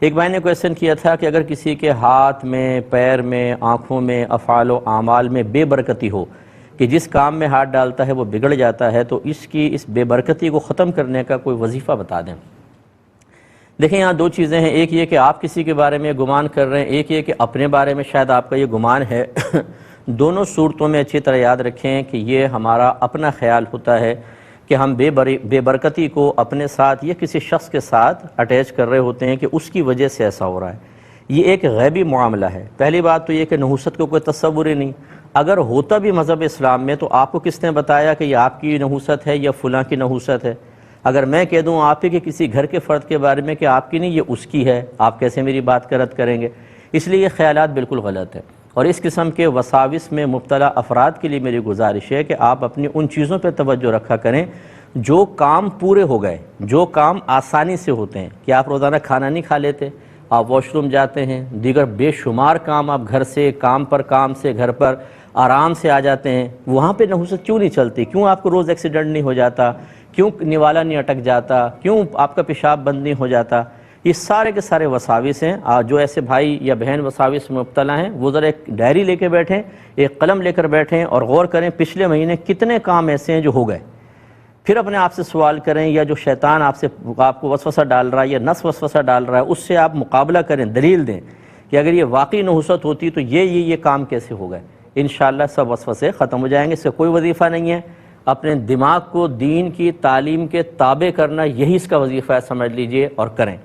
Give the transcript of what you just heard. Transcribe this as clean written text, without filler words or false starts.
ایک بھائی نے کویسچن کیا تھا کہ اگر کسی کے ہاتھ میں، پیر میں، آنکھوں میں، افعال و اعمال میں بے برکتی ہو کہ جس کام میں ہاتھ ڈالتا ہے وہ بگڑ جاتا ہے، تو اس بے برکتی کو ختم کرنے کا کوئی وظیفہ بتا دیں۔ دیکھیں یہاں دو چیزیں ہیں، ایک یہ کہ آپ کسی کے بارے میں گمان کر رہے ہیں، ایک یہ کہ اپنے بارے میں شاید آپ کا یہ گمان ہے۔ دونوں صورتوں میں اچھی طرح یاد رکھیں کہ یہ ہمارا اپنا خیال ہوتا ہے کہ ہم بے برکتی کو اپنے ساتھ یا کسی شخص کے ساتھ اٹیچ کر رہے ہوتے ہیں کہ اس کی وجہ سے ایسا ہو رہا ہے۔ یہ ایک غیبی معاملہ ہے۔ پہلی بات تو یہ کہ نحوست کو کوئی تصور ہی نہیں، اگر ہوتا بھی مذہب اسلام میں تو آپ کو کس نے بتایا کہ یہ آپ کی نحوست ہے یا فلاں کی نحوست ہے؟ اگر میں کہہ دوں آپ ہی کے کسی گھر کے فرد کے بارے میں کہ آپ کی نہیں یہ اس کی ہے، آپ کیسے میری بات کا رد کریں گے؟ اس لیے یہ خیالات بالکل غلط ہے، اور اس قسم کے وساوس میں مبتلا افراد کے لیے میری گزارش ہے کہ آپ اپنی ان چیزوں پہ توجہ رکھا کریں جو کام پورے ہو گئے، جو کام آسانی سے ہوتے ہیں۔ کہ آپ روزانہ کھانا نہیں کھا لیتے، آپ واش روم جاتے ہیں، دیگر بے شمار کام آپ گھر سے کام سے گھر پر آرام سے آ جاتے ہیں، وہاں پہ نحوست کیوں نہیں چلتی؟ کیوں آپ کو روز ایکسیڈنٹ نہیں ہو جاتا؟ کیوں نوالا نہیں اٹک جاتا؟ کیوں آپ کا پیشاب بند نہیں ہو جاتا؟ یہ سارے کے سارے وساوس ہیں۔ جو ایسے بھائی یا بہن وساوس میں مبتلا ہیں وہ ذرا ایک ڈائری لے کے بیٹھیں، ایک قلم لے کر بیٹھیں اور غور کریں پچھلے مہینے کتنے کام ایسے ہیں جو ہو گئے۔ پھر اپنے آپ سے سوال کریں، یا جو شیطان آپ کو وسوسہ ڈال رہا ہے یا نفس وسوسہ ڈال رہا ہے اس سے آپ مقابلہ کریں، دلیل دیں کہ اگر یہ واقعی نحوست ہوتی تو یہ کام کیسے ہو گئے۔ انشاءاللہ سب وسوسے ختم ہو جائیں گے۔ اس سے کوئی وظیفہ نہیں ہے، اپنے دماغ کو دین کی تعلیم کے تابع کرنا، یہی اس کا وظیفہ ہے، سمجھ لیجئے اور کریں۔